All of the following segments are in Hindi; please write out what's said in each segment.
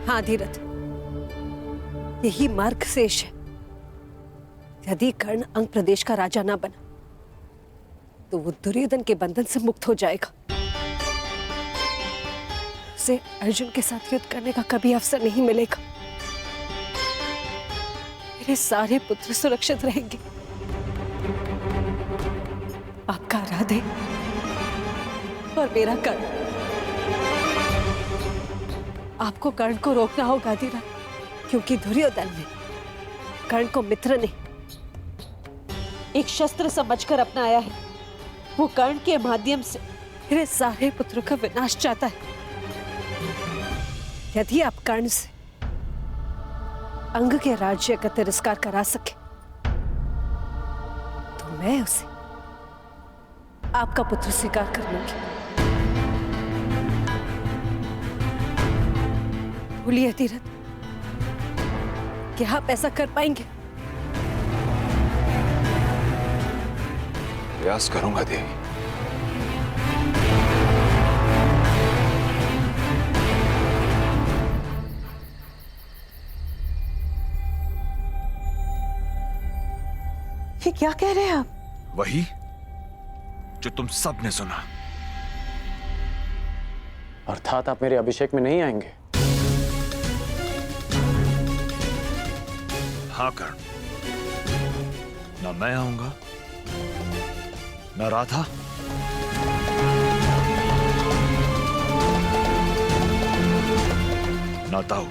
हाँ धीरथ, यही मार्ग शेष है। यदि कर्ण अंग प्रदेश का राजा ना बना तो वो दुर्योधन के बंधन से मुक्त हो जाएगा। उसे अर्जुन के साथ युद्ध करने का कभी अवसर नहीं मिलेगा। मेरे सारे पुत्र सुरक्षित रहेंगे। आपका राधे और मेरा कर्ण। आपको कर्ण को रोकना होगा धीरथ, क्योंकि दुर्योधन ने कर्ण को मित्र नहीं एक शस्त्र समझकर अपनाया है। वो कर्ण के माध्यम से मेरे सारे पुत्रों का विनाश चाहता है। यदि आप कर्ण से अंग के राज्य का तिरस्कार करा सके तो मैं उसे आपका पुत्र स्वीकार कर लूंगी। बोलिए धीरथ, क्या आप ऐसा कर पाएंगे? प्रयास करूंगा देवी। ये क्या कह रहे हैं आप? वही जो तुम सब ने सुना। अर्थात आप मेरे अभिषेक में नहीं आएंगे? हाँ कर्ण, न मैं आऊंगा न राधा। न ताऊ।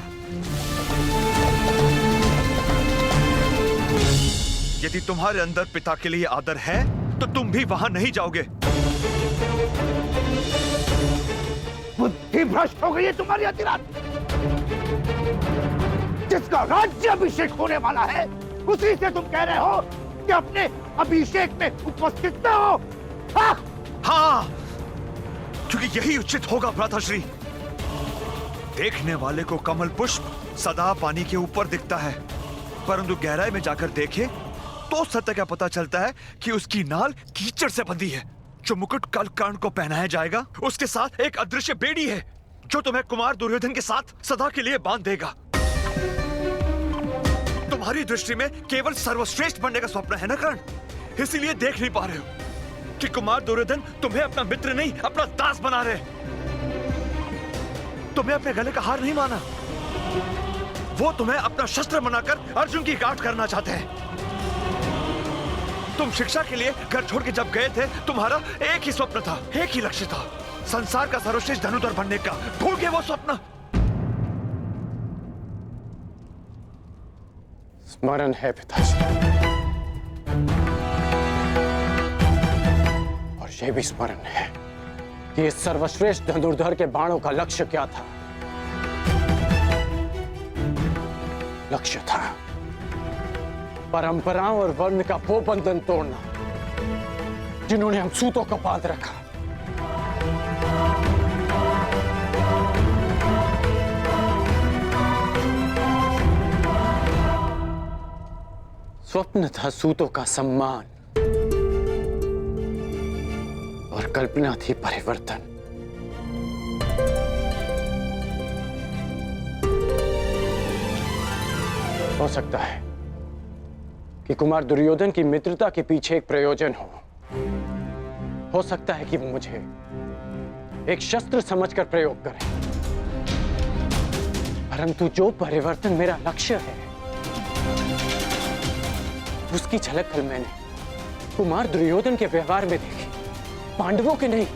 यदि तुम्हारे अंदर पिता के लिए आदर है तो तुम भी वहां नहीं जाओगे। बुद्धि भ्रष्ट हो गई है तुम्हारी अतिरात। जिसका राज्य अभिषेक होने वाला है उसी से तुम कह रहे हो कि अपने अभिषेक में उपस्थित न हो। हाँ, क्योंकि यही उचित होगा भ्राताश्री। देखने वाले को कमल पुष्प सदा पानी के ऊपर दिखता है, परंतु गहराई में जाकर देखे तो सत्य का पता चलता है कि उसकी नाल कीचड़ से बंधी है। जो मुकुट कल कर्ण को पहनाया जाएगा उसके साथ एक अदृश्य बेड़ी है जो तुम्हें कुमार दुर्योधन के साथ सदा के लिए बांध देगा। तुम्हारी दृष्टि में केवल सर्वश्रेष्ठ बनने का स्वप्न है ना कर्ण, इसीलिए देख नहीं पा रहे हो कि कुमार दुर्योधन तुम्हें अपना मित्र नहीं अपना दास बना रहे। तुम्हें अपने गले का हार नहीं माना, वो तुम्हें अपना शस्त्र बनाकर अर्जुन की गांठ करना चाहते हैं। तुम शिक्षा के लिए घर छोड़ के जब गए थे तुम्हारा एक ही स्वप्न था, एक ही लक्ष्य था, संसार का सर्वश्रेष्ठ धनुर्धर बनने का। भूल गए वो स्वप्न? स्मरण है पिताजी, और यह भी स्मरण है कि इस सर्वश्रेष्ठ धनुर्धर के बाणों का लक्ष्य क्या था। लक्ष्य था परंपराओं और वर्ण का वो बंधन तोड़ना जिन्होंने हम सूतों को बांध रखा। स्वप्न था सूतों का सम्मान और कल्पना थी परिवर्तन। हो सकता है कि कुमार दुर्योधन की मित्रता के पीछे एक प्रयोजन हो सकता है कि वो मुझे एक शस्त्र समझकर प्रयोग करे, परंतु जो परिवर्तन मेरा लक्ष्य है उसकी झलक कल मैंने कुमार दुर्योधन के व्यवहार में देखी, पांडवों के नहीं।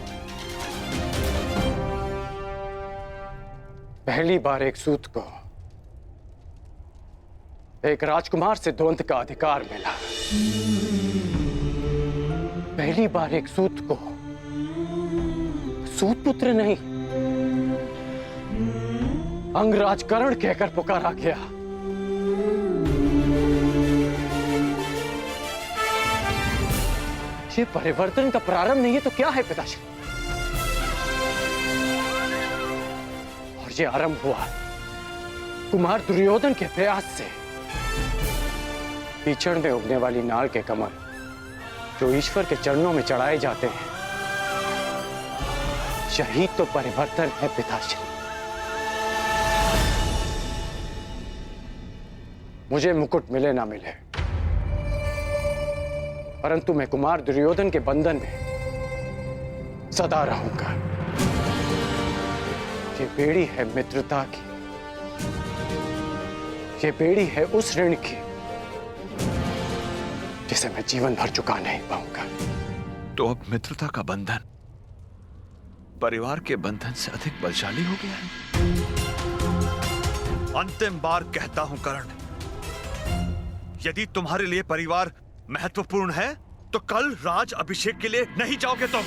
पहली बार एक सूत को एक राजकुमार से द्वंद्व का अधिकार मिला। पहली बार एक सूत को सूत पुत्र नहीं अंगराज कर्ण कहकर पुकारा गया। ये परिवर्तन का प्रारंभ नहीं है तो क्या है पिताजी? और ये आरंभ हुआ कुमार दुर्योधन के प्रयास से। कीचड़ में उगने वाली नाल के कमल जो ईश्वर के चरणों में चढ़ाए जाते हैं, यही तो परिवर्तन है पिताश्री। मुझे मुकुट मिले ना मिले, परंतु मैं कुमार दुर्योधन के बंधन में सदा रहूंगा। ये बेड़ी है मित्रता की, ये बेड़ी है उस ऋण की जिसे मैं जीवन भर चुका नहीं पाऊंगा। तो अब मित्रता का बंधन परिवार के बंधन से अधिक बलशाली हो गया है। अंतिम बार कहता हूं कर्ण, यदि तुम्हारे लिए परिवार महत्वपूर्ण है तो कल राज अभिषेक के लिए नहीं जाओगे तुम।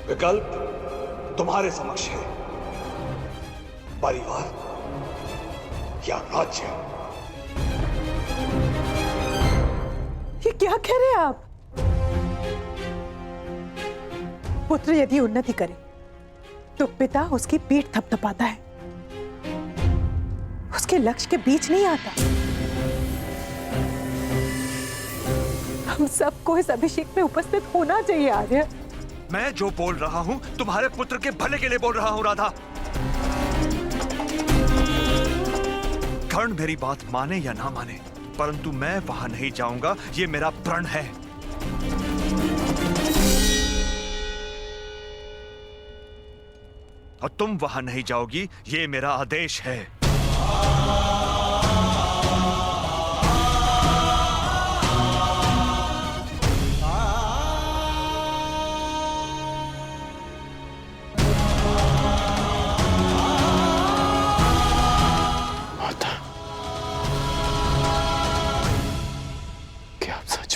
विकल्प तुम्हारे समक्ष है, परिवार या राज्य। ये क्या कह रहे हैं आप? पुत्र यदि उन्नति करे तो पिता उसकी पीठ थपथपाता है, उसके लक्ष्य के बीच नहीं आता। हम सबको इस अभिषेक में उपस्थित होना चाहिए आर्य। मैं जो बोल रहा हूं तुम्हारे पुत्र के भले के लिए बोल रहा हूं राधा। कर्ण मेरी बात माने या ना माने, परंतु मैं वहां नहीं जाऊंगा, ये मेरा प्रण है। और तुम वहां नहीं जाओगी, ये मेरा आदेश है।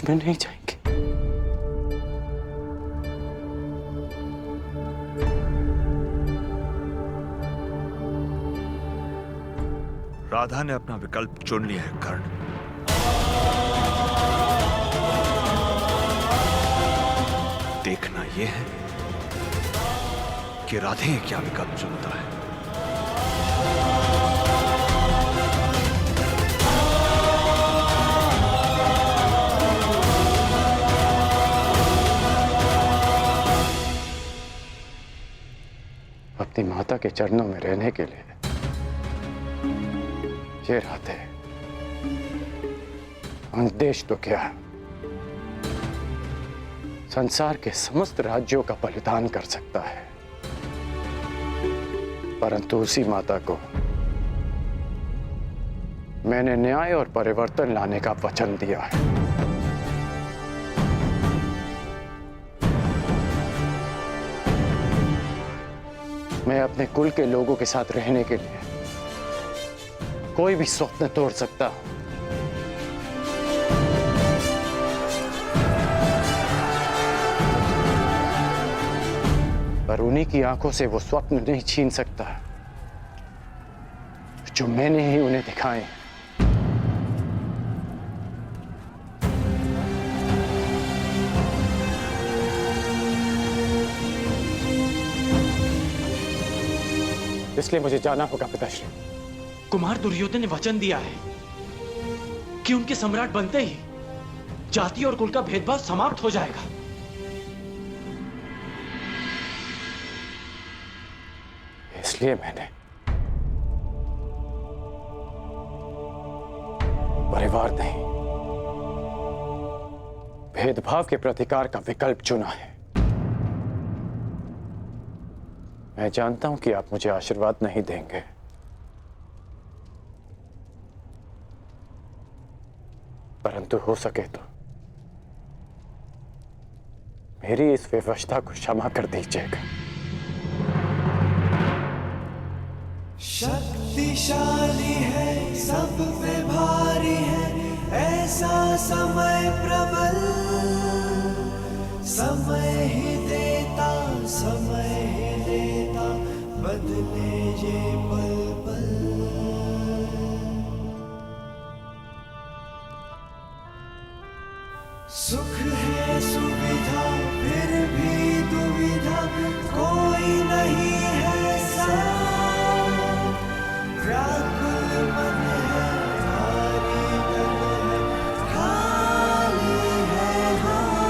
में नहीं जाएंगे? राधा ने अपना विकल्प चुन लिया है कर्ण। देखना यह है कि राधे क्या विकल्प चुनता है। अपनी माता के चरणों में रहने के लिए ये राधे देश तो क्या, संसार के समस्त राज्यों का बलिदान कर सकता है, परंतु उसी माता को मैंने न्याय और परिवर्तन लाने का वचन दिया है। मैं अपने कुल के लोगों के साथ रहने के लिए कोई भी स्वप्न तोड़ सकता हूं, पर उन्हीं की आंखों से वो स्वप्न नहीं छीन सकता जो मैंने ही उन्हें दिखाए। इसलिए मुझे जाना होगा पिताश्री। कुमार दुर्योधन ने वचन दिया है कि उनके सम्राट बनते ही जाति और कुल का भेदभाव समाप्त हो जाएगा। इसलिए मैंने परिवार नहीं, भेदभाव के प्रतिकार का विकल्प चुना है। मैं जानता हूं कि आप मुझे आशीर्वाद नहीं देंगे, परंतु हो सके तो मेरी इस विवशता को क्षमा कर दीजिएगा। शक्तिशाली है, सब पे भारी है, ऐसा समय प्रबल, समय ही देता, समय ही देता, बदले ये पल पल। सुख है सुविधा, फिर भी दुविधा, कोई नहीं है साथ। व्याकुल मन है, भारी तन है, खाली है हाथ।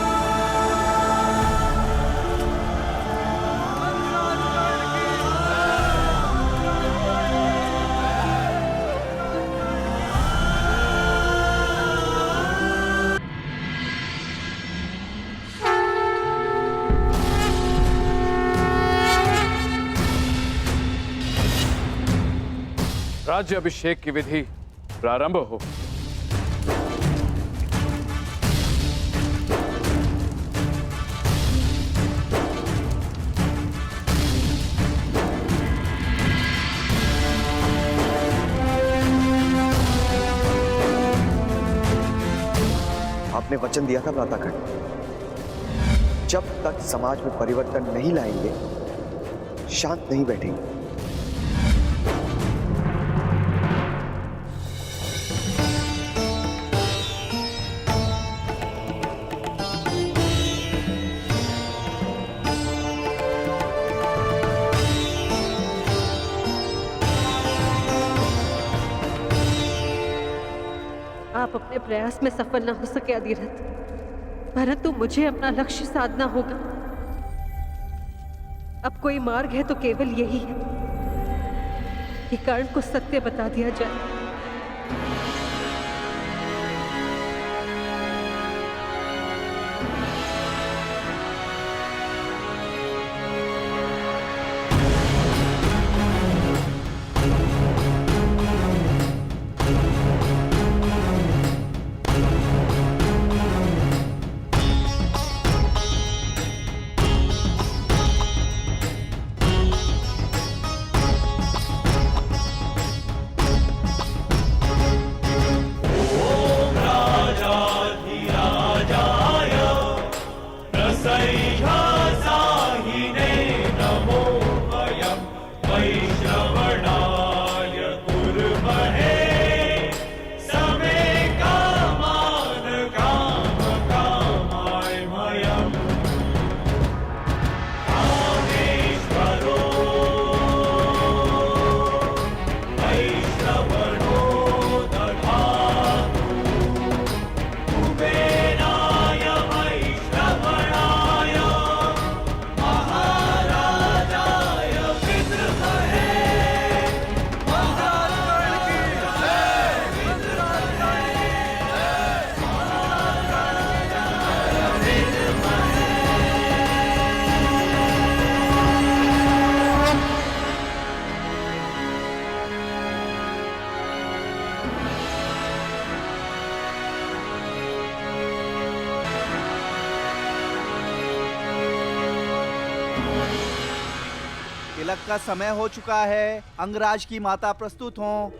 राज्य अभिषेक की विधि प्रारंभ हो। आपने वचन दिया था भ्रातागण, जब तक समाज में परिवर्तन नहीं लाएंगे शांत नहीं बैठेंगे। आप अपने प्रयास में सफल न हो सके अधिरथ, परंतु मुझे अपना लक्ष्य साधना होगा। अब कोई मार्ग है तो केवल यही है कि कर्ण को सत्य बता दिया जाए। तिलक का समय हो चुका है। अंगराज की माता प्रस्तुत हों।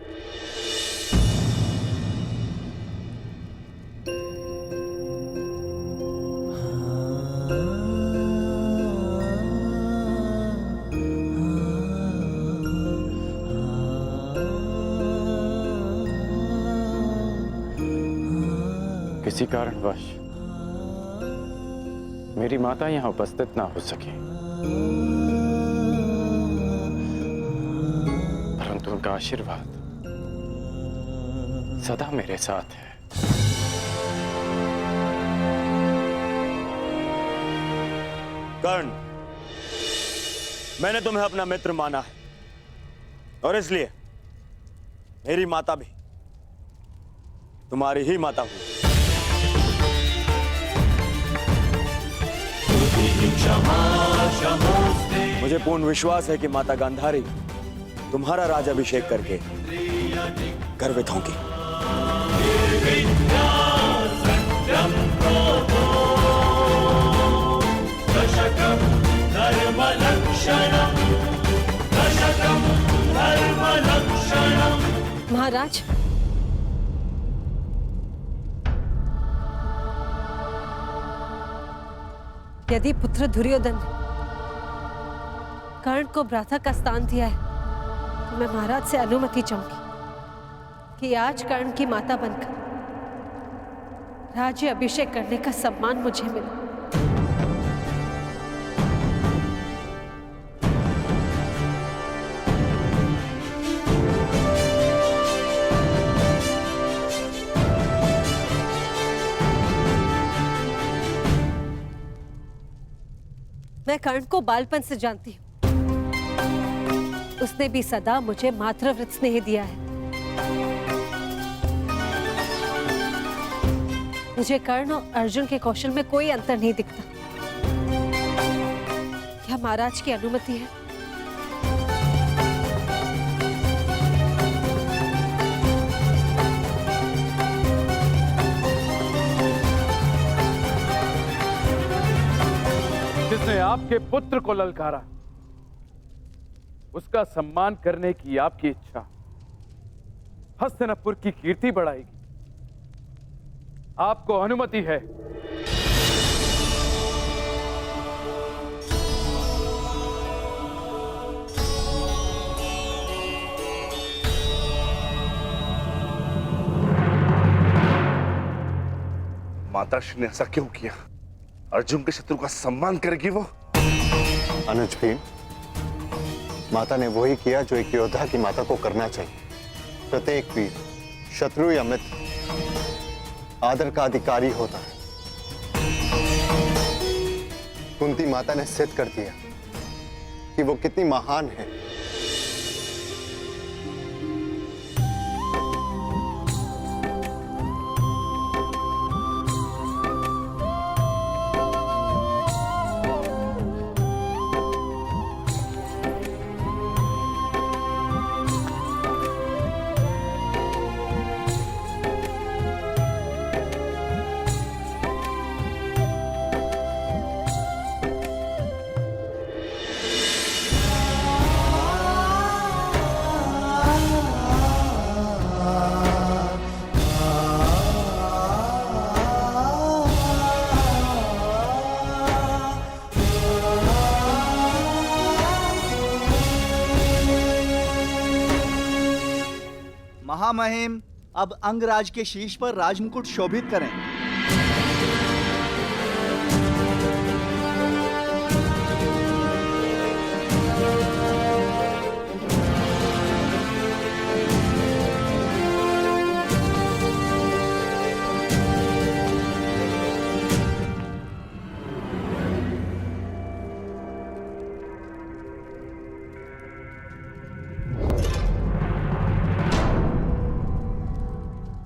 किसी कारणवश मेरी माता यहां उपस्थित ना हो सके, परंतु उनका आशीर्वाद सदा मेरे साथ है। कर्ण, मैंने तुम्हें अपना मित्र माना है और इसलिए मेरी माता भी तुम्हारी ही माता हुई। मुझे पूर्ण विश्वास है कि माता गांधारी तुम्हारा राजाभिषेक करके गर्वित होंगी। महाराज, यदि पुत्र दुर्योधन ने कर्ण को भ्राता का स्थान दिया है तो मैं महाराज से अनुमति चाहूंगी कि आज कर्ण की माता बनकर राज्य अभिषेक करने का सम्मान मुझे मिले। मैं कर्ण को बालपन से जानती हूँ। उसने भी सदा मुझे मातृवृत्त स्नेह दिया है। मुझे कर्ण और अर्जुन के कौशल में कोई अंतर नहीं दिखता। क्या महाराज की अनुमति है? उसने आपके पुत्र को ललकारा। उसका सम्मान करने की आपकी इच्छा हस्तिनापुर की कीर्ति बढ़ाएगी। आपको अनुमति है। माताश्री ने ऐसा क्यों किया? अर्जुन के शत्रु का सम्मान करेगी वो? अनुज भी, माता ने वही किया जो एक योद्धा की माता को करना चाहिए। प्रत्येक वीर, शत्रु या मित्र, आदर का अधिकारी होता है। कुंती माता ने सिद्ध कर दिया कि वो कितनी महान है। महामहिम, अब अंगराज के शीश पर राजमुकुट शोभित करें।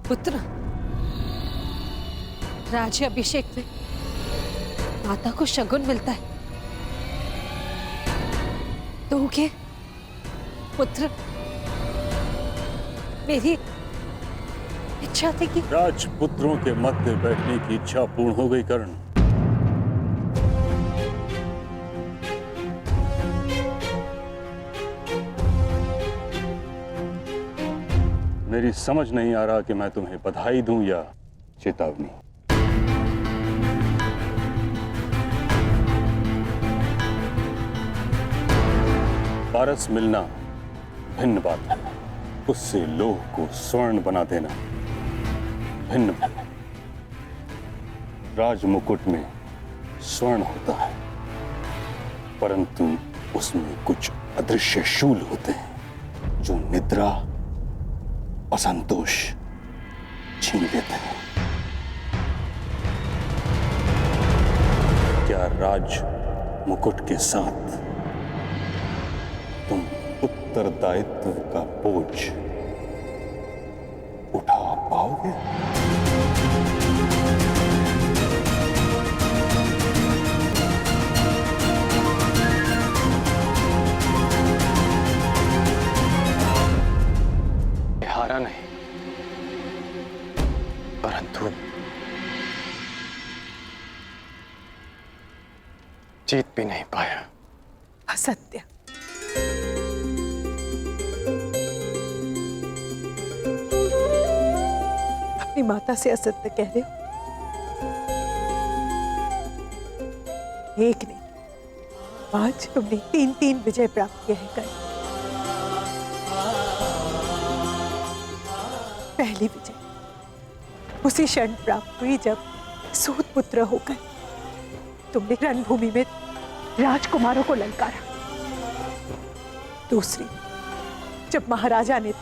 पुत्र, राज्याभिषेक में माता को शगुन मिलता है। तो क्या पुत्र, मेरी इच्छा थी कि राजपुत्रों के मध्य बैठने की इच्छा पूर्ण हो गई कर्ण। मेरी समझ नहीं आ रहा कि मैं तुम्हें बधाई दूं या चेतावनी। पारस मिलना भिन्न बात है, उससे लोह को स्वर्ण बना देना भिन्न बात है। राजमुकुट में स्वर्ण होता है, परंतु उसमें कुछ अदृश्य शूल होते हैं जो निद्रा, असंतोष छीन लेते हैं। क्या राज मुकुट के साथ तुम उत्तरदायित्व का बोझ उठा पाओगे? हारा नहीं, परंतु जीत भी नहीं पाया। असत्य। अपनी माता से असत्य कह रहे हो? एक नहीं, आज तुमने 3-3 विजय प्राप्त किए हैं। कल पहली विजय उसी क्षण प्राप्त हुई जब सूत पुत्र होकर तुमने रणभूमि में राजकुमारों को ललकारा। दूसरी, जब महाराजा ने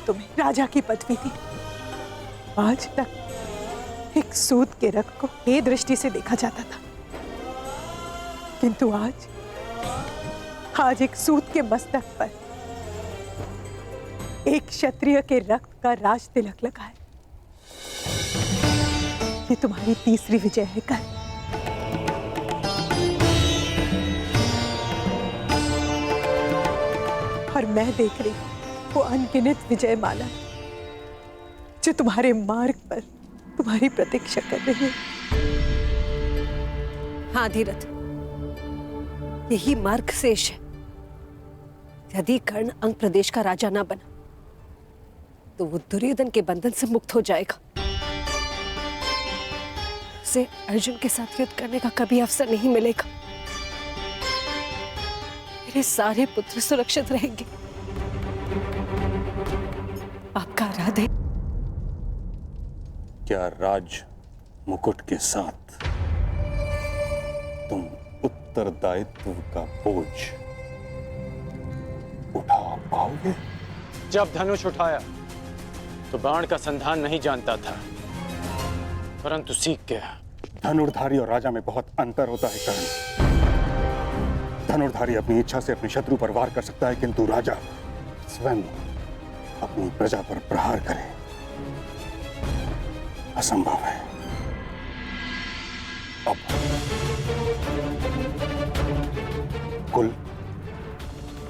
तुम्हें राजा की पदवी दी। आज तक एक सूत के रक्त को हे दृष्टि से देखा जाता था, किंतु आज एक सूत के मस्तक पर एक क्षत्रिय के रक्त का राज तिलक लगा है। ये तुम्हारी तीसरी विजय है कल। और मैं देख रही हूं वो अनगिनत विजय माला जो तुम्हारे मार्ग पर तुम्हारी प्रतीक्षा कर रही है। हाँ धीरथ, यही मार्ग शेष है। यदि कर्ण अंग प्रदेश का राजा ना बना तो वो दुर्योधन के बंधन से मुक्त हो जाएगा। उसे अर्जुन के साथ युद्ध करने का कभी अवसर नहीं मिलेगा। मेरे सारे पुत्र सुरक्षित रहेंगे। आपका राधे। क्या राज मुकुट के साथ तुम उत्तरदायित्व का बोझ उठा पाओगे? जब धनुष उठाया तो बाण का संधान नहीं जानता था, परंतु सीख गया। धनुर्धारी और राजा में बहुत अंतर होता है कर्ण। धनुर्धारी अपनी इच्छा से अपने शत्रु पर वार कर सकता है, किंतु राजा स्वयं अपनी प्रजा पर प्रहार करे असंभव है। अब कुल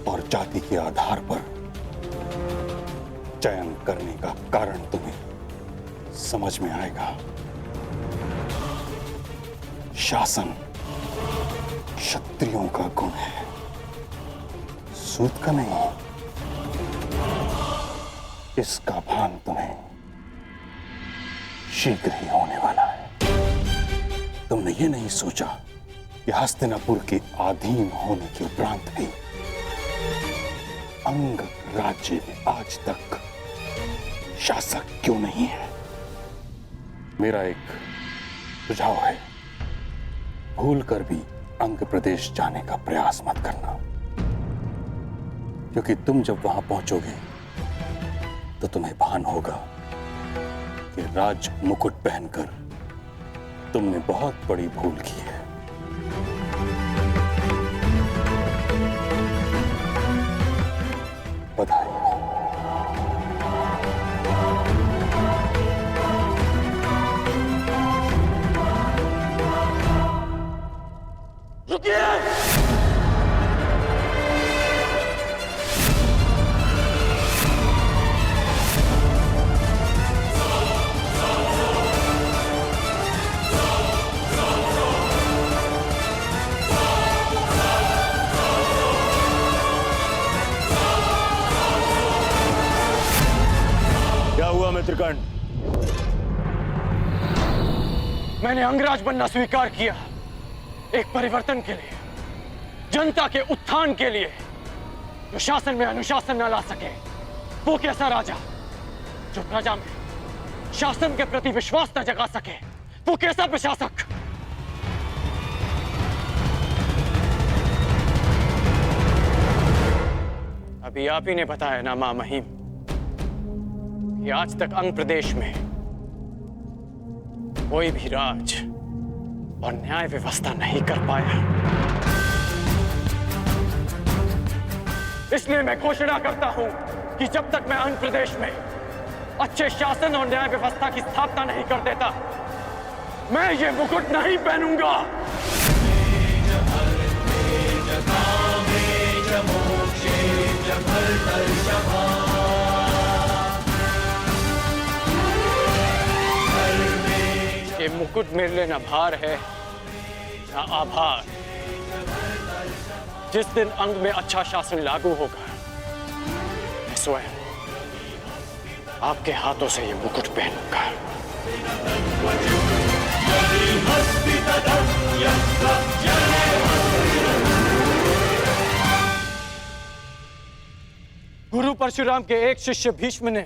और जाति के आधार पर चयन करने का कारण तुम्हें समझ में आएगा। शासन क्षत्रियों का गुण है, सूत का नहीं। इसका भान तुम्हें शीघ्र ही होने वाला है। तुमने ये नहीं सोचा कि हस्तिनापुर के अधीन होने के उपरांत भी अंग राज्य में आज तक शासक क्यों नहीं है। मेरा एक सुझाव है, भूल कर भी अंग प्रदेश जाने का प्रयास मत करना, क्योंकि तुम जब वहां पहुंचोगे तो तुम्हें भान होगा कि राज मुकुट पहनकर तुमने बहुत बड़ी भूल की है। बधाई। रुकिए! क्या हुआ मित्रकर्ण? मैंने अंगराज बनना स्वीकार किया, एक परिवर्तन के लिए, जनता के उत्थान के लिए, जो शासन में अनुशासन न ला सके। वो कैसा राजा जो प्रजा में शासन के प्रति विश्वास न जगा सके? वो कैसा प्रशासक? अभी आप ही ने बताया ना मां महिम कि आज तक अंग प्रदेश में कोई भी राज और न्याय व्यवस्था नहीं कर पाया। इसलिए मैं घोषणा करता हूं कि जब तक मैं अंग प्रदेश में अच्छे शासन और न्याय व्यवस्था की स्थापना नहीं कर देता, मैं ये मुकुट नहीं पहनूंगा। ये मुकुट मेरे लिए न भार है न आभार। जिस दिन अंग में अच्छा शासन लागू होगा, मैं स्वयं आपके हाथों से ये मुकुट पहनूंगा। गुरु परशुराम के एक शिष्य भीष्म ने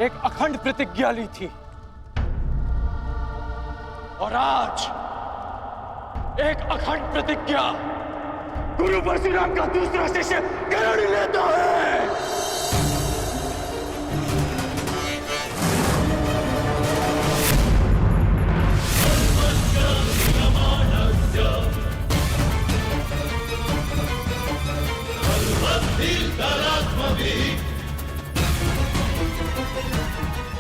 एक अखंड प्रतिज्ञा ली थी, और आज एक अखंड प्रतिज्ञा गुरु परशुराम का दूसरा शिष्य कर्ण लेता है।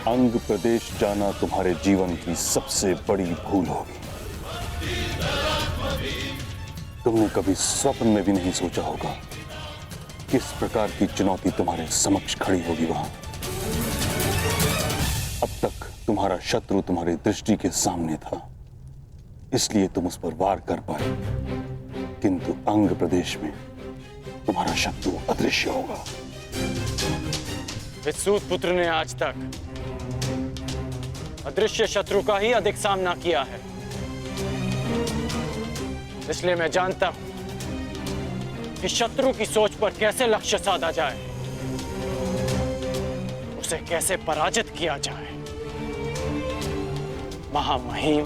अंग प्रदेश जाना तुम्हारे जीवन की सबसे बड़ी भूल होगी। तुमने कभी स्वप्न में भी नहीं सोचा होगा किस प्रकार की चुनौती तुम्हारे समक्ष खड़ी होगी वहां। अब तक तुम्हारा शत्रु तुम्हारी दृष्टि के सामने था, इसलिए तुम उस पर वार कर पाए, किंतु अंग प्रदेश में तुम्हारा शत्रु अदृश्य होगा। इस सूत पुत्र ने आज तक अदृश्य शत्रु का ही अधिक सामना किया है, इसलिए मैं जानता हूं कि शत्रु की सोच पर कैसे लक्ष्य साधा जाए, उसे कैसे पराजित किया जाए। महामहिम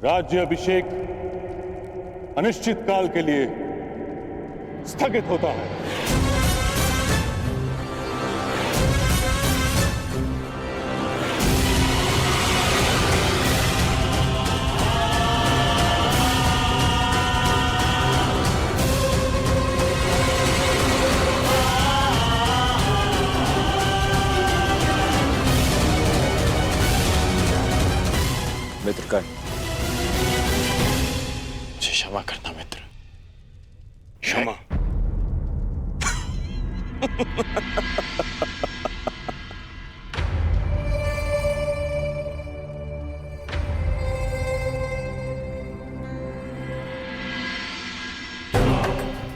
राज्य अभिषेक अनिश्चित काल के लिए स्थगित होता है। मित्रगण, मुझे क्षमा करना मित्र, क्षमा।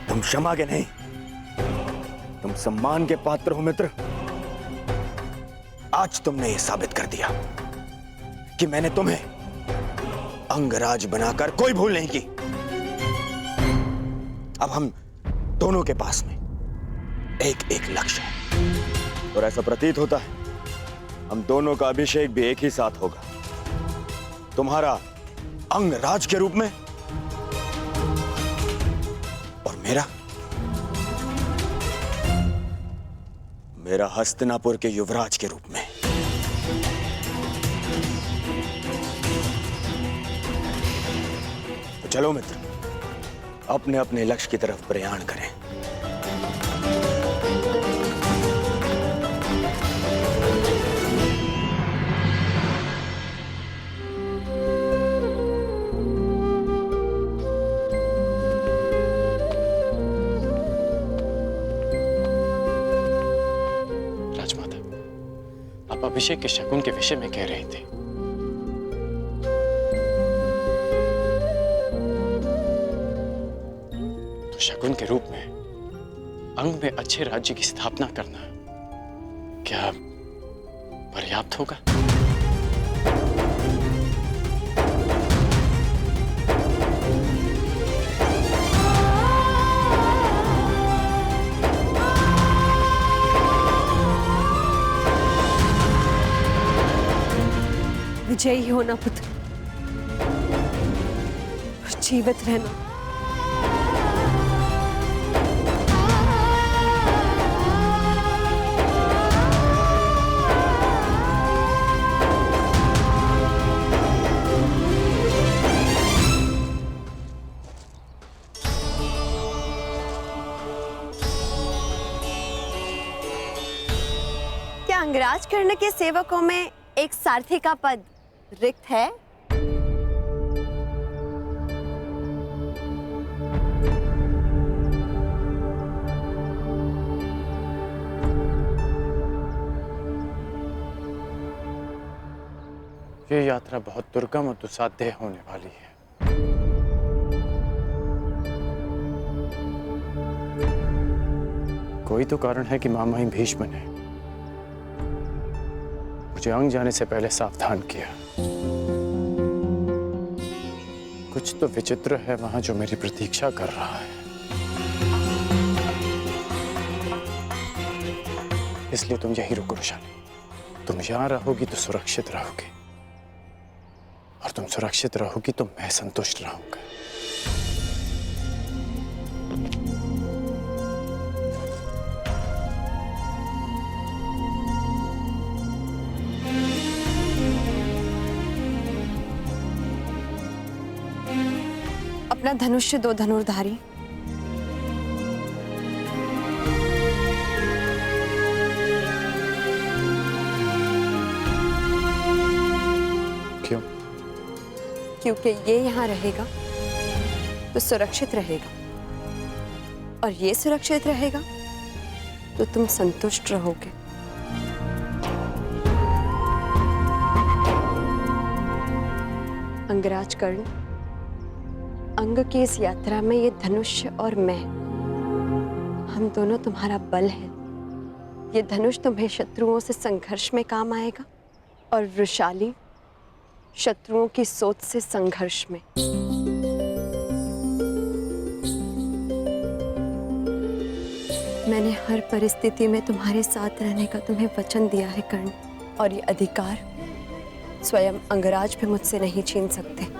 तुम क्षमा के नहीं, तुम सम्मान के पात्र हो मित्र। आज तुमने यह साबित कर दिया कि मैंने तुम्हें अंगराज बनाकर कोई भूल नहीं की। अब हम दोनों के पास में एक एक लक्ष्य है, और ऐसा प्रतीत होता है हम दोनों का अभिषेक भी एक ही साथ होगा, तुम्हारा अंगराज के रूप में और मेरा हस्तिनापुर के युवराज के रूप में। तो चलो मित्र, अपने अपने लक्ष्य की तरफ प्रयाण करें। राजमाता, आप अभिषेक के शकुन के विषय में कह रहे थे। शकुन के रूप में अंग में अच्छे राज्य की स्थापना करना क्या पर्याप्त होगा? विजयी होना पुत्र, जीवित रहना, क्या अंगराज कर्ण के सेवकों में एक सारथी का पद रिक्त है? ये यात्रा बहुत दुर्गम और दुस्साध्य होने वाली है। कोई तो कारण है कि महामहिम भीष्म ने मुझे अंग जाने से पहले सावधान किया। कुछ तो विचित्र है वहां जो मेरी प्रतीक्षा कर रहा है। इसलिए तुम यही रुको वृषाली। तुम यहां रहोगी तो सुरक्षित रहोगी, और तुम सुरक्षित रहोगी तो मैं संतुष्ट रहूंगा। अपना धनुष्य दो धनुर्धारी। क्यों? क्योंकि ये यहाँ रहेगा तो सुरक्षित रहेगा, और ये सुरक्षित रहेगा तो तुम संतुष्ट रहोगे। अंगराज कर्ण, अंग की इस यात्रा में ये धनुष और मैं, हम दोनों तुम्हारा बल है। ये धनुष तुम्हें शत्रुओं से संघर्ष में काम आएगा और वृषाली शत्रुओं की सोच से संघर्ष में। मैंने हर परिस्थिति में तुम्हारे साथ रहने का तुम्हें वचन दिया है कर्ण, और ये अधिकार स्वयं अंगराज भी मुझसे नहीं छीन सकते।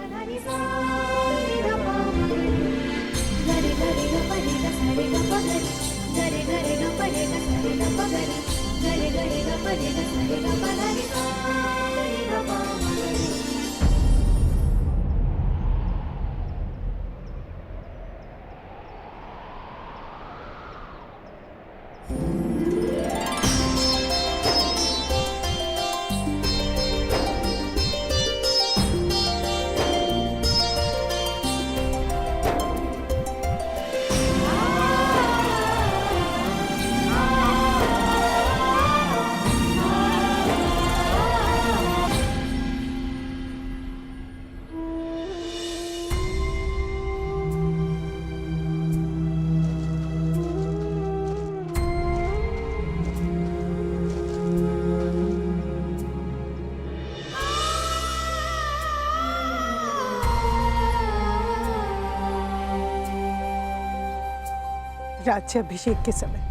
राज्याभिषेक के समय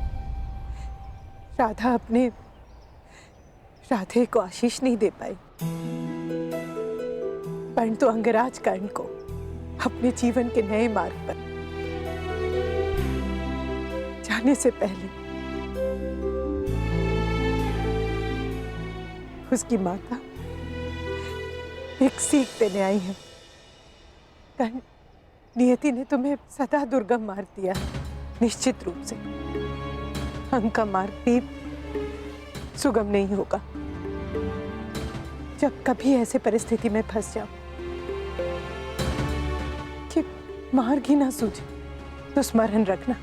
राधा अपने राधे को आशीष नहीं दे पाई, परंतु अंगराज कर्ण को अपने जीवन के नए मार्ग पर जाने से पहले उसकी माता एक सीख देने आई है। कर्ण, नियति ने तुम्हें सदा दुर्गम मार दिया है। निश्चित रूप से अंग का मार्ग भी सुगम नहीं होगा। जब कभी ऐसे परिस्थिति में फंस जाओ कि मार्ग ही ना सूझे, तो स्मरण रखना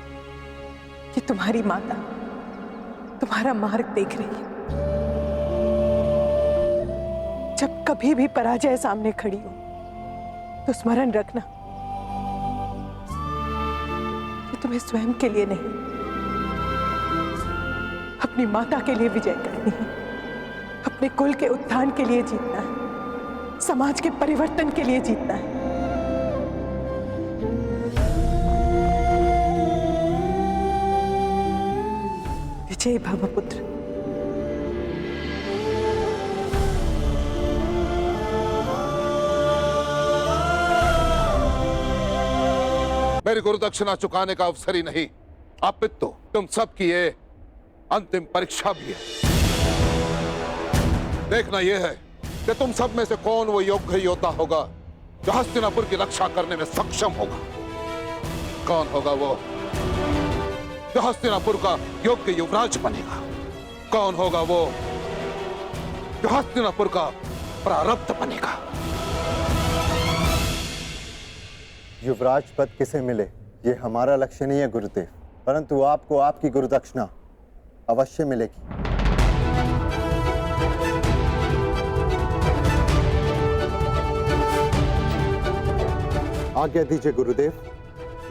कि तुम्हारी माता तुम्हारा मार्ग देख रही है। जब कभी भी पराजय सामने खड़ी हो, तो स्मरण रखना कि तुम्हें स्वयं के लिए नहीं, अपनी माता के लिए विजय करनी है। अपने कुल के उत्थान के लिए जीतना है, समाज के परिवर्तन के लिए जीतना है। विजय भव पुत्र। मेरी गुरुदक्षिणा चुकाने का अवसर ही नहीं, अपितु तुम सबकी ये अंतिम परीक्षा भी है। देखना यह है कि तुम सब में से कौन वो योग्य योद्धा होगा जो हस्तिनापुर की रक्षा करने में सक्षम होगा। कौन होगा वो जो हस्तिनापुर का योग्य युवराज बनेगा। कौन होगा वो जो हस्तिनापुर का प्रारब्ध बनेगा। युवराज पद किसे मिले ये हमारा लक्ष्य नहीं है गुरुदेव, परंतु आपको आपकी गुरुदक्षिणा अवश्य मिलेगी। आज्ञा दीजिए गुरुदेव।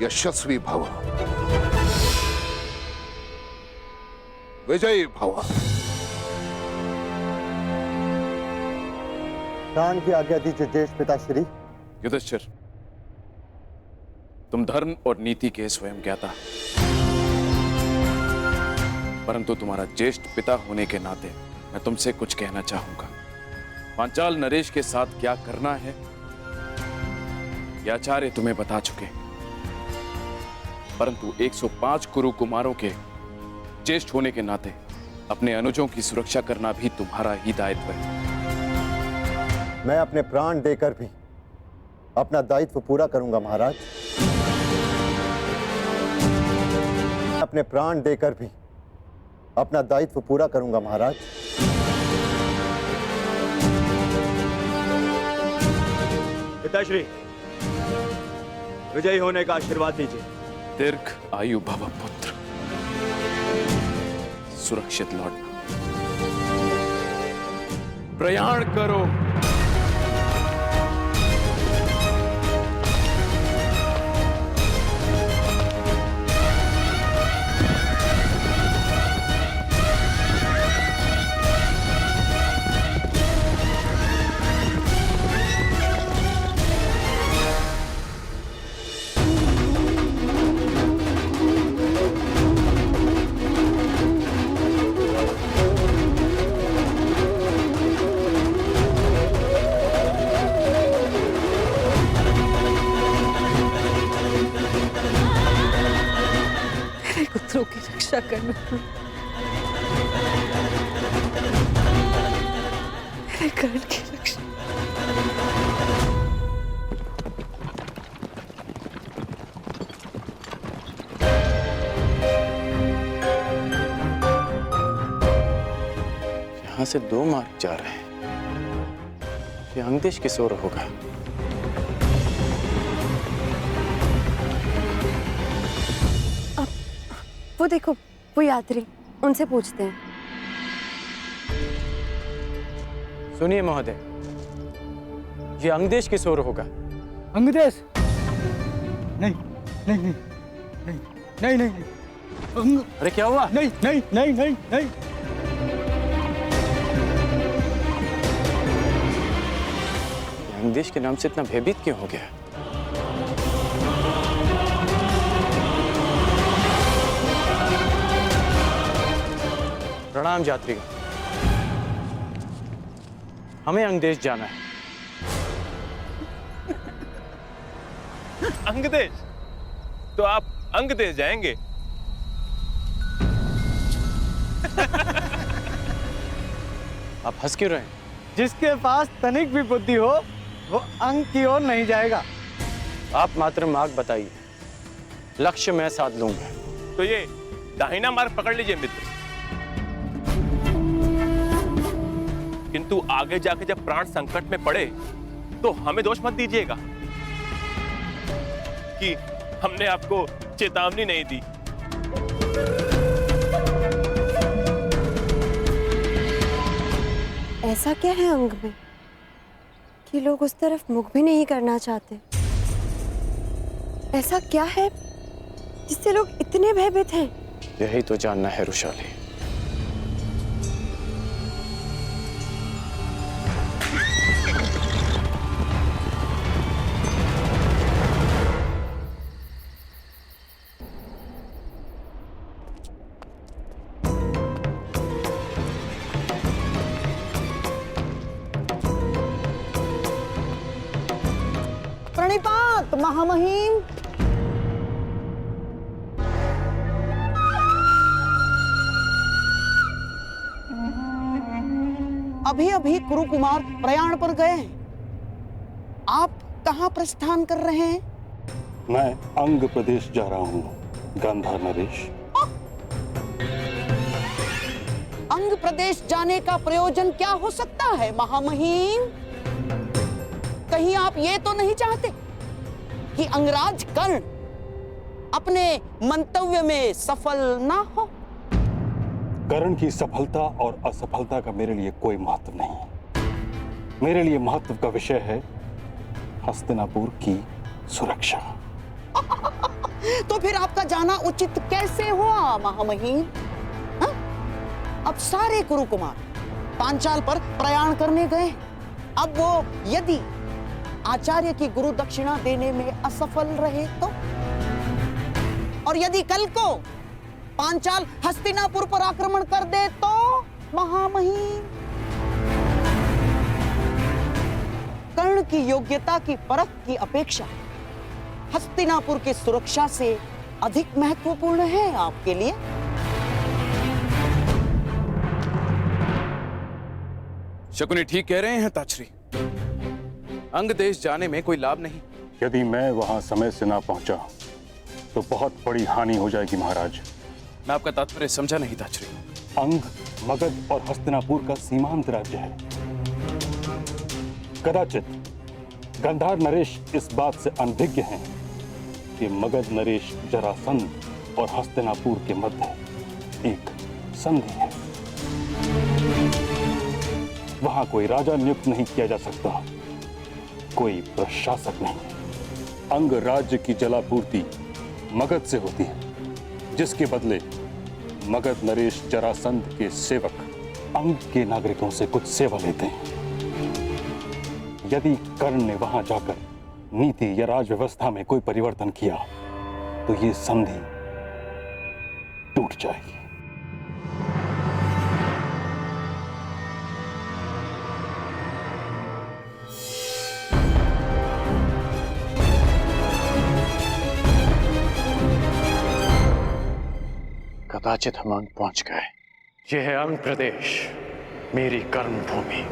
यशस्वी भव, विजयी भव। प्राण की आज्ञा दीजिए ज्येष्ठ पिताश्री। युधिष्ठिर, तुम धर्म और नीति के स्वयं ज्ञाता, परंतु तुम्हारा ज्येष्ठ पिता होने के नाते मैं तुमसे कुछ कहना चाहूंगा। पांचाल नरेश के साथ क्या करना है यह आचार्य तुम्हें बता चुके, परंतु 105 कुरु कुमारों के ज्येष्ठ होने के नाते अपने अनुजों की सुरक्षा करना भी तुम्हारा ही दायित्व है। मैं अपने प्राण देकर भी अपना दायित्व पूरा करूंगा महाराज। अपने प्राण देकर भी अपना दायित्व पूरा करूंगा महाराज। पिताश्री, विजयी होने का आशीर्वाद दीजिए। दीर्घ आयु भव पुत्र, सुरक्षित लौटना। प्रयाण करो। प्राणों की रक्षा करना, मेरे कर्ण की रक्षा। यहाँ से 2 मार्ग जा रहे हैं। ये अंगदेश किस ओर होगा? वो देखो, वो यात्री, उनसे पूछते हैं। सुनिए महोदय, ये अंगदेश किस ओर होगा? अंगदेश? नहीं नहीं नहीं नहीं नहीं नहीं नहीं। अरे क्या हुआ? नहीं नहीं नहीं नहीं नहीं। अंगदेश के नाम से इतना भयभीत क्यों हो गया? प्रणाम यात्रीगण, हमें अंगदेश जाना है। अंगदेश? तो आप अंगदेश जाएंगे? आप हंस क्यों रहे हैं? जिसके पास तनिक भी बुद्धि हो वो अंग की ओर नहीं जाएगा। आप मात्र मार्ग बताइए, लक्ष्य मैं साध लूंगा। तो ये दाहिना मार्ग पकड़ लीजिए मित्र, किंतु आगे जाके जब प्राण संकट में पड़े तो हमें दोष मत दीजिएगा कि हमने आपको चेतावनी नहीं दी। ऐसा क्या है अंग में कि लोग उस तरफ मुख भी नहीं करना चाहते? ऐसा क्या है जिससे लोग इतने भयभीत हैं? यही तो जानना है रुशाली। प्रणिपात महामहिम। अभी अभी कुरुकुमार प्रयाण पर गए हैं। आप कहाँ प्रस्थान कर रहे हैं? मैं अंग प्रदेश जा रहा हूँ गांधार नरेश। अंग प्रदेश जाने का प्रयोजन क्या हो सकता है महामहिम? कहीं आप ये तो नहीं चाहते कि अंगराज कर्ण अपने मंतव्य में सफल ना हो? कर्ण की सफलता और असफलता का मेरे लिए कोई महत्व नहीं। मेरे लिए महत्व का विषय है हस्तिनापुर की सुरक्षा। तो फिर आपका जाना उचित कैसे हुआ महामहिम? हाँ? अब सारे कुरुकुमार पांचाल पर प्रयाण करने गए। अब वो यदि आचार्य की गुरु दक्षिणा देने में असफल रहे तो, और यदि कल को पांचाल हस्तिनापुर पर आक्रमण कर दे तो महामहिम? कर्ण की योग्यता की परख की अपेक्षा हस्तिनापुर की सुरक्षा से अधिक महत्वपूर्ण है आपके लिए? शकुनी ठीक कह रहे हैं ताछरी। अंग देश जाने में कोई लाभ नहीं। यदि मैं वहां समय से ना पहुंचा तो बहुत बड़ी हानि हो जाएगी महाराज। मैं आपका तात्पर्य समझा नहीं ताछरी। अंग, मगध और हस्तिनापुर का सीमांत राज्य है। कदाचित गांधार नरेश इस बात से अनभिज्ञ हैं कि मगध नरेश जरासंध और हस्तिनापुर के मध्य एक संधि है। वहां कोई राजा नियुक्त नहीं किया जा सकता, कोई प्रशासक नहीं। अंग राज्य की जलापूर्ति मगध से होती है, जिसके बदले मगध नरेश जरासंध के सेवक अंग के नागरिकों से कुछ सेवा लेते हैं। यदि कर्ण ने वहां जाकर नीति या राज व्यवस्था में कोई परिवर्तन किया तो ये संधि टूट जाएगी। कदाचित हम अंग पहुंच गए। यह है अंग प्रदेश, मेरी कर्म भूमि।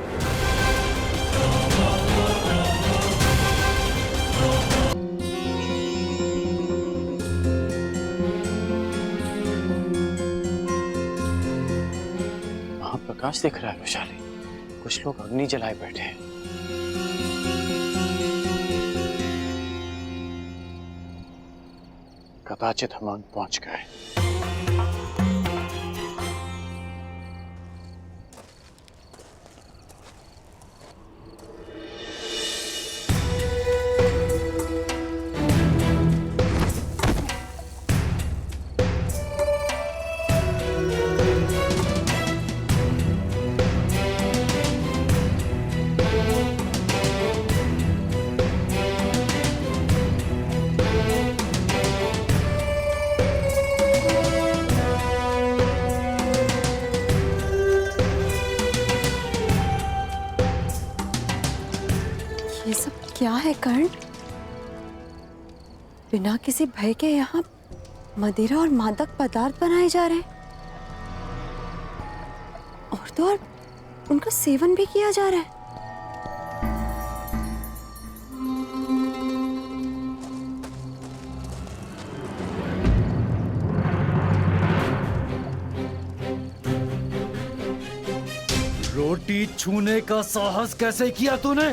वहां प्रकाश दिख रहा है वैशाली, कुछ लोग अग्नि जलाए बैठे हैं। कदाचित हम अंग पहुंच गए। ये सब क्या है कर्ण? बिना किसी भय के यहाँ मदिरा और मादक पदार्थ बनाए जा रहे हैं और तो और उनका सेवन भी किया जा रहा है। रोटी छूने का साहस कैसे किया तूने?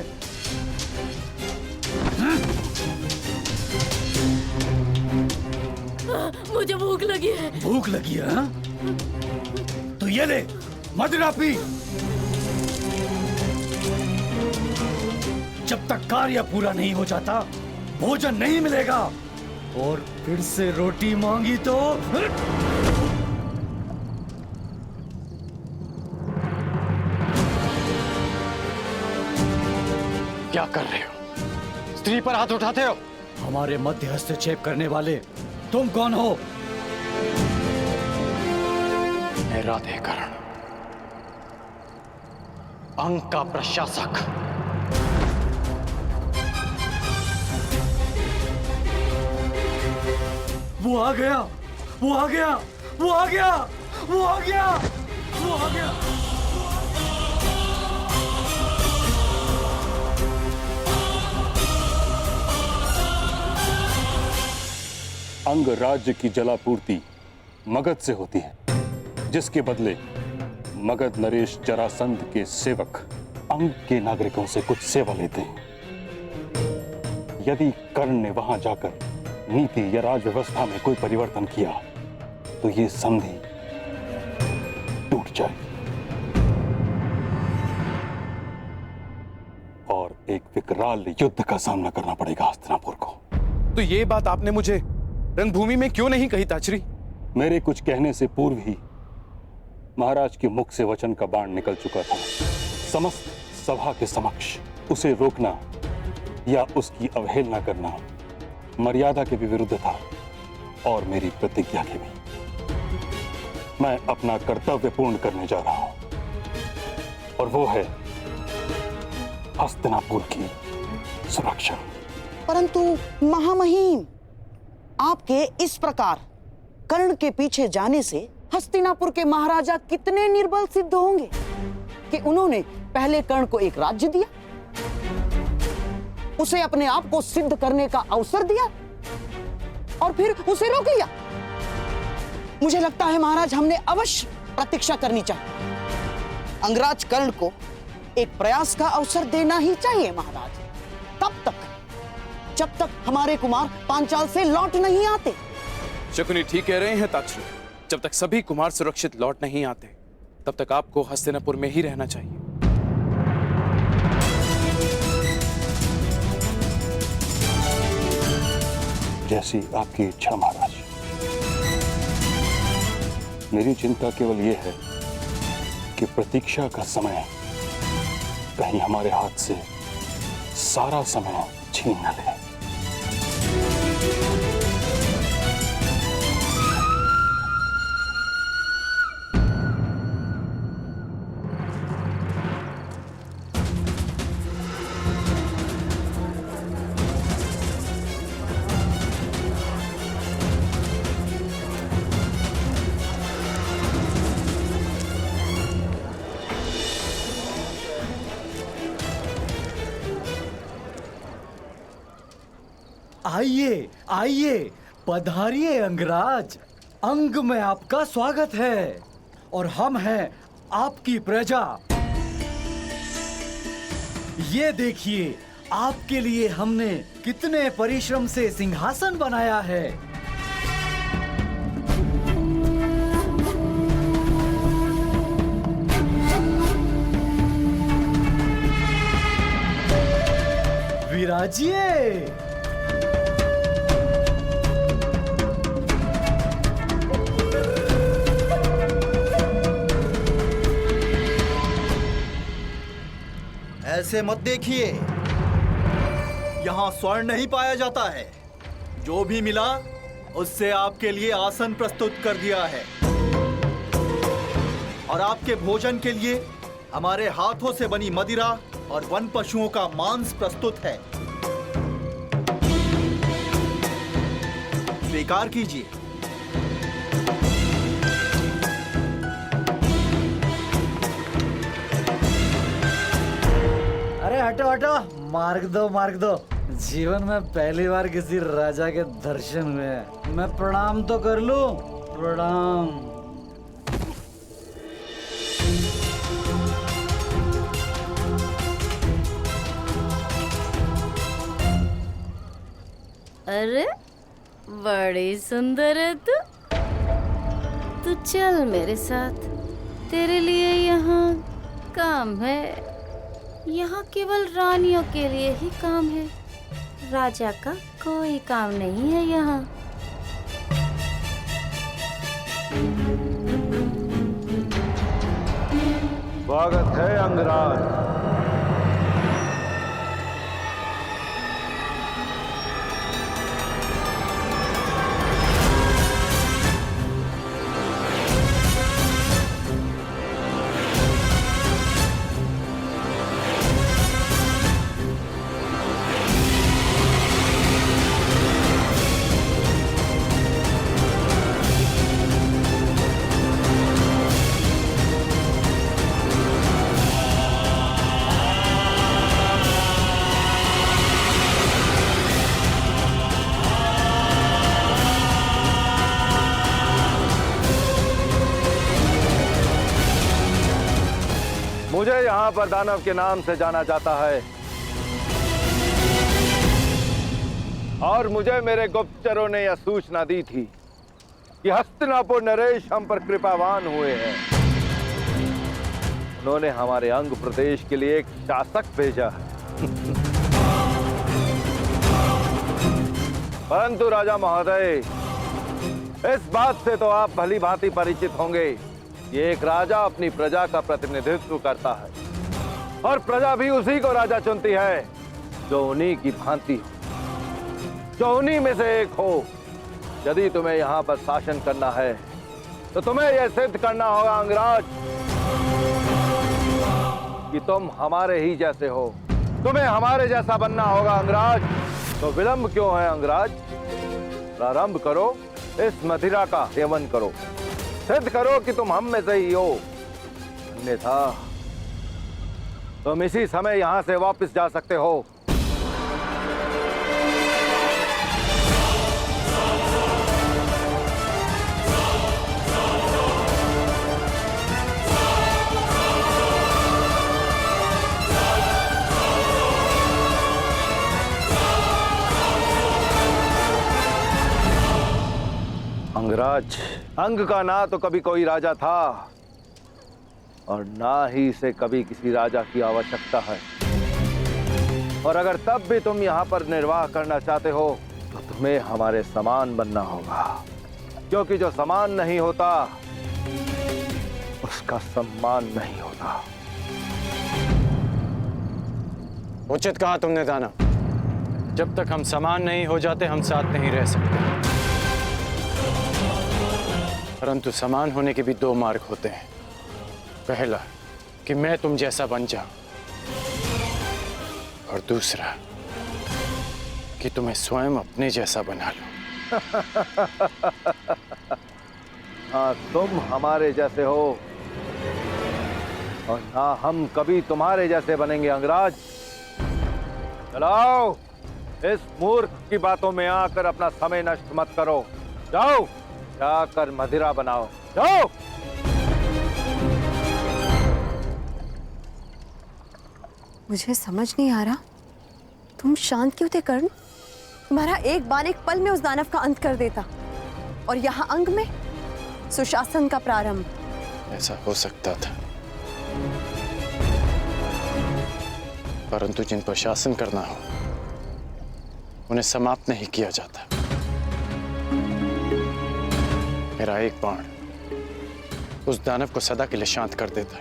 मुझे भूख लगी है। भूख लगी है हाँ? तो ये ले मदिरा पी। जब तक कार्य पूरा नहीं हो जाता भोजन नहीं मिलेगा। और फिर से रोटी मांगी तो क्या कर रहे हो? स्त्री पर हाथ उठाते हो? हमारे मध्य हस्तक्षेप करने वाले तुम कौन हो? मैं राधेकरण, अंग का प्रशासक। वो आ गया, वो आ गया, वो आ गया, वो आ गया, वो आ गया। अंग राज्य की जलापूर्ति मगध से होती है, जिसके बदले मगध नरेश जरासंध के सेवक अंग के नागरिकों से कुछ सेवा लेते हैं। यदि कर्ण ने वहां जाकर नीति या राज व्यवस्था में कोई परिवर्तन किया तो ये संधि टूट जाएगी और एक विकराल युद्ध का सामना करना पड़ेगा हस्तिनापुर को। तो ये बात आपने मुझे रणभूमि में क्यों नहीं कही ताचरी? मेरे कुछ कहने से पूर्व ही महाराज के मुख से वचन का बाण निकल चुका था। समस्त सभा के समक्ष उसे रोकना या उसकी अवहेलना करना मर्यादा के भी विरुद्ध था और मेरी प्रतिज्ञा के भी। मैं अपना कर्तव्य पूर्ण करने जा रहा हूं और वो है हस्तिनापुर की सुरक्षा। परंतु महामहिम, आपके इस प्रकार कर्ण के पीछे जाने से हस्तिनापुर के महाराजा कितने निर्बल सिद्ध होंगे कि उन्होंने पहले कर्ण को एक राज्य दिया, उसे अपने आप को सिद्ध करने का अवसर दिया और फिर उसे रोक लिया। मुझे लगता है महाराज, हमने अवश्य प्रतीक्षा करनी चाहिए। अंगराज कर्ण को एक प्रयास का अवसर देना ही चाहिए महाराज। तब तक जब तक हमारे कुमार पांचाल से लौट नहीं आते। शकुनी ठीक कह रहे हैं ताचरी। जब तक सभी कुमार सुरक्षित लौट नहीं आते तब तक आपको हस्तिनापुर में ही रहना चाहिए। जैसी आपकी इच्छा महाराज। मेरी चिंता केवल यह है कि प्रतीक्षा का समय कहीं हमारे हाथ से सारा समय छीन न ले। आइए आइए, पधारिए अंगराज। अंग में आपका स्वागत है और हम हैं आपकी प्रजा। ये देखिए, आपके लिए हमने कितने परिश्रम से सिंहासन बनाया है। विराजिए। ऐसे मत देखिए, यहाँ स्वर्ण नहीं पाया जाता है। जो भी मिला उससे आपके लिए आसन प्रस्तुत कर दिया है और आपके भोजन के लिए हमारे हाथों से बनी मदिरा और वन पशुओं का मांस प्रस्तुत है। स्वीकार कीजिए। अरे हटो हटो, मार्ग दो मार्ग दो। जीवन में पहली बार किसी राजा के दर्शन हुए हैं। मैं प्रणाम तो कर लूं। प्रणाम। अरे बड़ी सुंदर है तू। तू चल मेरे साथ, तेरे लिए यहाँ काम है। यहाँ केवल रानियों के लिए ही काम है, राजा का कोई काम नहीं है यहाँ। स्वागत है अंगराज। मुझे यहाँ पर दानव के नाम से जाना जाता है और मुझे मेरे गुप्तचरों ने यह सूचना दी थी कि हस्तिनापुर नरेश हम पर कृपावान हुए हैं। उन्होंने हमारे अंग प्रदेश के लिए एक शासक भेजा है। परंतु राजा महोदय, इस बात से तो आप भली भांति परिचित होंगे, ये एक राजा अपनी प्रजा का प्रतिनिधित्व करता है और प्रजा भी उसी को राजा चुनती है जो उन्हीं की भांति हो, जो उन्हीं में से एक हो। यदि तुम्हें यहाँ पर शासन करना है तो तुम्हें यह सिद्ध करना होगा अंगराज कि तुम हमारे ही जैसे हो। तुम्हें हमारे जैसा बनना होगा अंगराज। तो विलंब क्यों है अंगराज? प्रारंभ करो, इस मदिरा का सेवन करो, सिद्ध करो कि तुम हम में से ही हो। अन्यथा तुम इसी समय यहां से वापस जा सकते हो। अंगराज, अंग का ना तो कभी कोई राजा था और ना ही इसे कभी किसी राजा की आवश्यकता है। और अगर तब भी तुम यहाँ पर निर्वाह करना चाहते हो तो तुम्हें हमारे समान बनना होगा, क्योंकि जो समान नहीं होता उसका सम्मान नहीं होता। उचित कहा तुमने दानव। जब तक हम समान नहीं हो जाते हम साथ नहीं रह सकते। परंतु समान होने के भी दो मार्ग होते हैं। पहला कि मैं तुम जैसा बन जाऊं और दूसरा कि तुम्हें स्वयं अपने जैसा बना लूं। हाँ, तुम हमारे जैसे हो और ना हम कभी तुम्हारे जैसे बनेंगे अंगराज। चलाओ, इस मूर्ख की बातों में आकर अपना समय नष्ट मत करो। जाओ, जाकर मदिरा बनाओ, जाओ। मुझे समझ नहीं आ रहा, तुम शांत क्यों थे कर्ण? तुम्हारा एक बाण एक पल में उस दानव का अंत कर देता, और यहाँ अंग में सुशासन का प्रारंभ। ऐसा हो सकता था, परंतु जिन पर शासन करना हो उन्हें समाप्त नहीं किया जाता। मेरा एक बाण उस दानव को सदा के लिए शांत कर देता,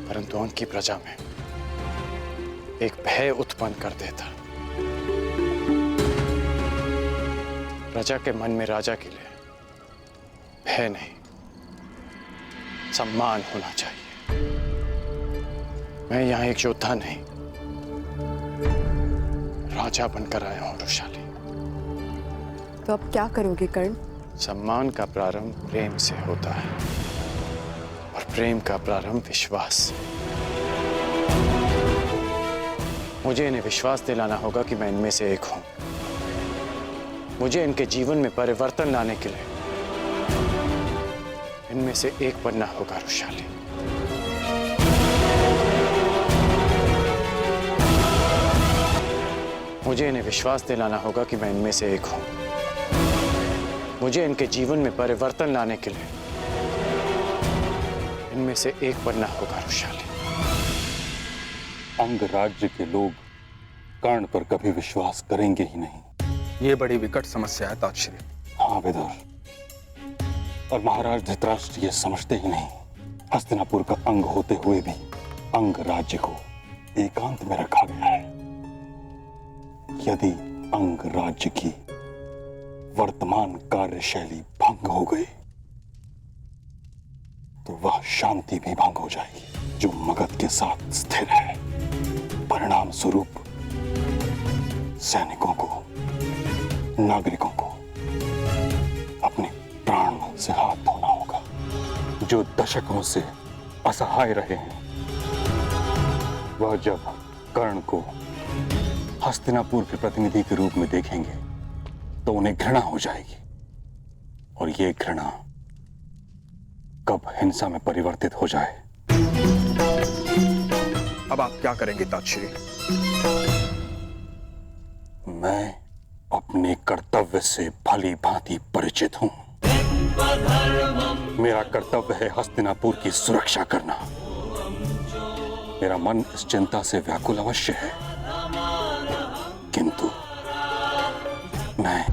परंतु उनकी प्रजा में एक भय उत्पन्न कर देता। प्रजा के मन में राजा के लिए भय नहीं, सम्मान होना चाहिए। मैं यहाँ एक योद्धा नहीं, राजा बनकर आया हूं रुशाली। तो अब क्या करोगे कर्ण? सम्मान का प्रारंभ प्रेम से होता है, और प्रेम का प्रारंभ विश्वास से। मुझे इन्हें विश्वास दिलाना होगा कि मैं इनमें से एक हूं। मुझे इनके जीवन में परिवर्तन लाने के लिए इनमें से एक बनना होगा रुशाली। मुझे इन्हें विश्वास दिलाना होगा कि मैं इनमें से एक हूं। मुझे इनके जीवन में परिवर्तन लाने के लिए इनमें से एक बनना होगा रुशाली। अंग राज्य के लोग कर्ण पर कभी विश्वास करेंगे ही नहीं। ये बड़ी विकट समस्या है तातश्री। हाँ विदुर, और महाराज धृतराष्ट्र ये समझते ही नहीं, हस्तिनापुर का अंग होते हुए भी अंग राज्य को एकांत में रखा गया है। यदि अंग राज्य की वर्तमान कार्यशैली भंग हो गई तो वह शांति भी भंग हो जाएगी जो मगध के साथ स्थिर है। परिणाम स्वरूप सैनिकों को, नागरिकों को अपने प्राण से हाथ धोना होगा। जो दशकों से असहाय रहे हैं, वह जब कर्ण को हस्तिनापुर के प्रतिनिधि के रूप में देखेंगे तो उन्हें घृणा हो जाएगी, और ये घृणा कब हिंसा में परिवर्तित हो जाए। अब आप क्या करेंगे तातश्री? मैं अपने कर्तव्य से भली भांति परिचित हूं। मेरा कर्तव्य है हस्तिनापुर की सुरक्षा करना। मेरा मन इस चिंता से व्याकुल अवश्य है, किंतु मैं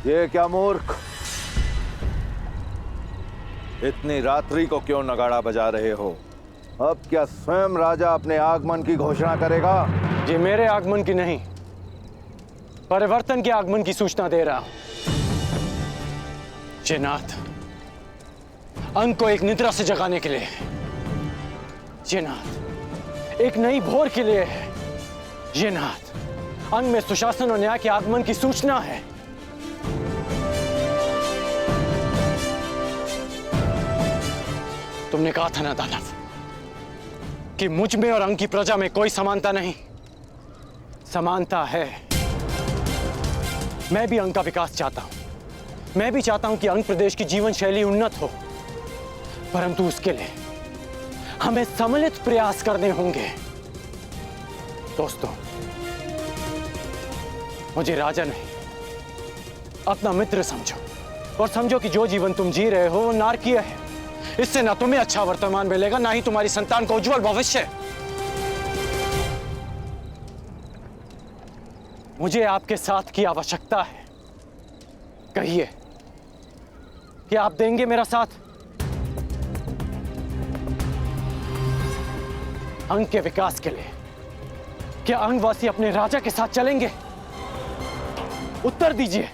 ये क्या मूर्ख, इतनी रात्रि को क्यों नगाड़ा बजा रहे हो? अब क्या स्वयं राजा अपने आगमन की घोषणा करेगा? ये मेरे आगमन की नहीं, परिवर्तन के आगमन की सूचना दे रहा हूं। ये नाथ अंग को एक निद्रा से जगाने के लिए है। ये नाथ एक नई भोर के लिए है। ये नाथ अंग में सुशासन और न्याय के आगमन की सूचना है। तुमने कहा था ना दानव कि मुझ में और अंग की प्रजा में कोई समानता नहीं। समानता है। मैं भी अंग का विकास चाहता हूं। मैं भी चाहता हूं कि अंग प्रदेश की जीवन शैली उन्नत हो, परंतु उसके लिए हमें सम्मिलित प्रयास करने होंगे। दोस्तों, मुझे राजा नहीं, अपना मित्र समझो, और समझो कि जो जीवन तुम जी रहे हो वो नारकीय है। इससे ना तुम्हें अच्छा वर्तमान मिलेगा, ना ही तुम्हारी संतान को उज्जवल भविष्य। मुझे आपके साथ की आवश्यकता है। कहिए कि आप देंगे मेरा साथ। अंग के विकास के लिए क्या अंगवासी अपने राजा के साथ चलेंगे? उत्तर दीजिए।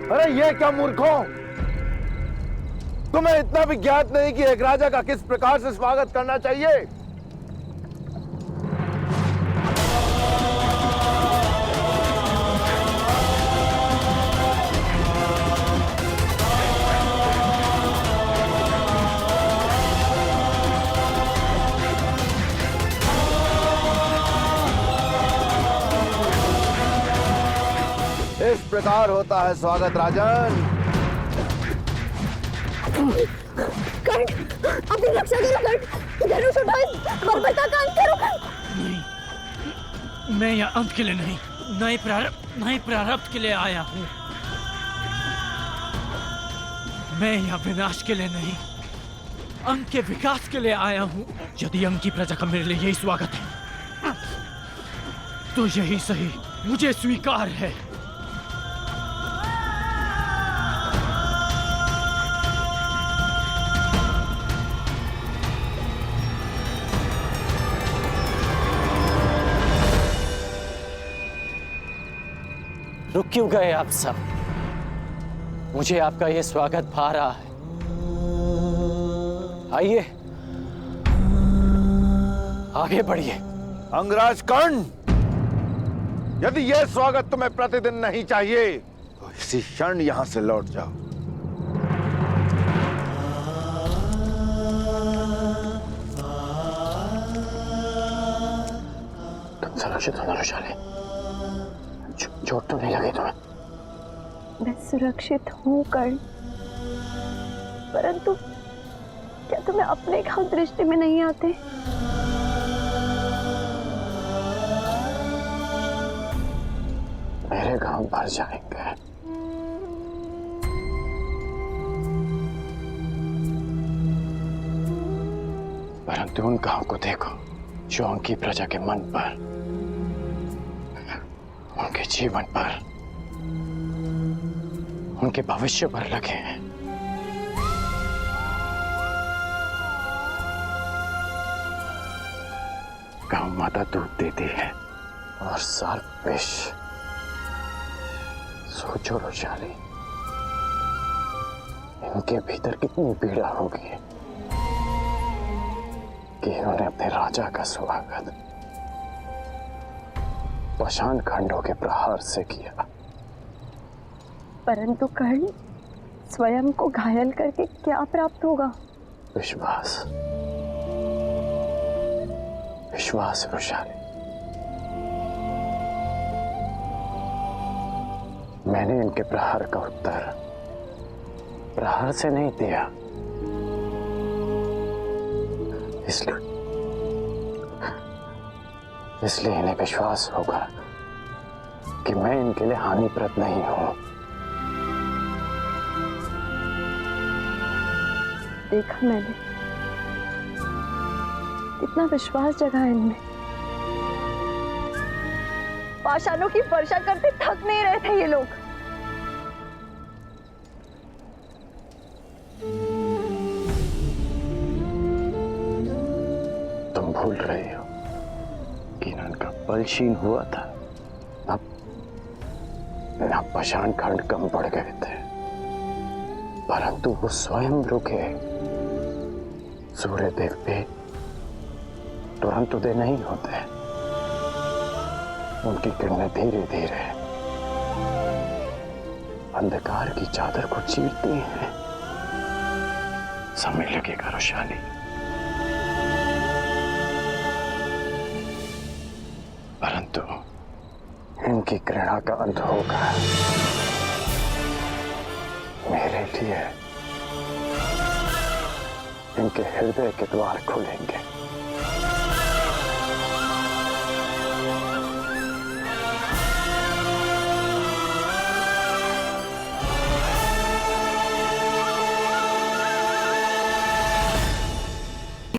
अरे ये क्या मूर्खों, तुम्हें इतना भी ज्ञात नहीं कि एक राजा का किस प्रकार से स्वागत करना चाहिए? इस प्रकार होता है स्वागत राजन। कर्ण, अपनी रक्षा करो कर्ण, धनुष उठाओ, बर्बरता का अंत करो। मैं यहाँ अंत के लिए नहीं, नए प्रारब्ध के लिए आया हूँ। मैं यहाँ विनाश के लिए नहीं, अंग के विकास के लिए आया हूँ। यदि अंग की प्रजा का मेरे लिए यही स्वागत है तो यही सही, मुझे स्वीकार है। रुक क्यों गए आप सब? मुझे आपका यह स्वागत भा रहा है। आइए, आगे बढ़िए। अंगराज कर्ण, यदि यह स्वागत तुम्हें प्रतिदिन नहीं चाहिए तो इसी क्षण यहां से लौट जाओ। तुम सुरक्षित हो धनुषाली? चोट तो नहीं लगी तुम्हें? मैं सुरक्षित हूँ कर्ण, परंतु क्या तुम्हें अपने घाव दृष्टि में नहीं आते? मेरे घाव भर जाएंगे, परंतु उन घाव को देखो जो उनकी प्रजा के मन पर, उनके जीवन पर, उनके भविष्य पर लगे हैं। गौ माता दूध देती है और सर्प विष। सोचो रोशाली, इनके भीतर कितनी पीड़ा होगी कि इन्होंने अपने राजा का स्वागत पाषाण खंडों के प्रहार से किया। परंतु कर्ण, स्वयं को घायल करके क्या प्राप्त होगा? विश्वास, विश्वास रोशाली। मैंने इनके प्रहार का उत्तर प्रहार से नहीं दिया, इसलिए इन्हें विश्वास होगा कि मैं इनके लिए हानिप्रद नहीं हूं। देखा मैंने, कितना विश्वास जगा है इनमें। पाषाणों की वर्षा करते थक नहीं रहे थे ये लोग। तुम भूल रहे हो कि इनका बल क्षीण हुआ था, न पाषाण खंड कम पड़ गए थे, परंतु वो स्वयं रुके। सूर्य देव पे तुरंत उदय नहीं होते, उनकी किरणें धीरे धीरे अंधकार की चादर को चीरती हैं। समय लगेगा रोशाली, परंतु इनकी घृणा का अंत होगा। मेरे लिए इनके हृदय के द्वार खुलेंगे।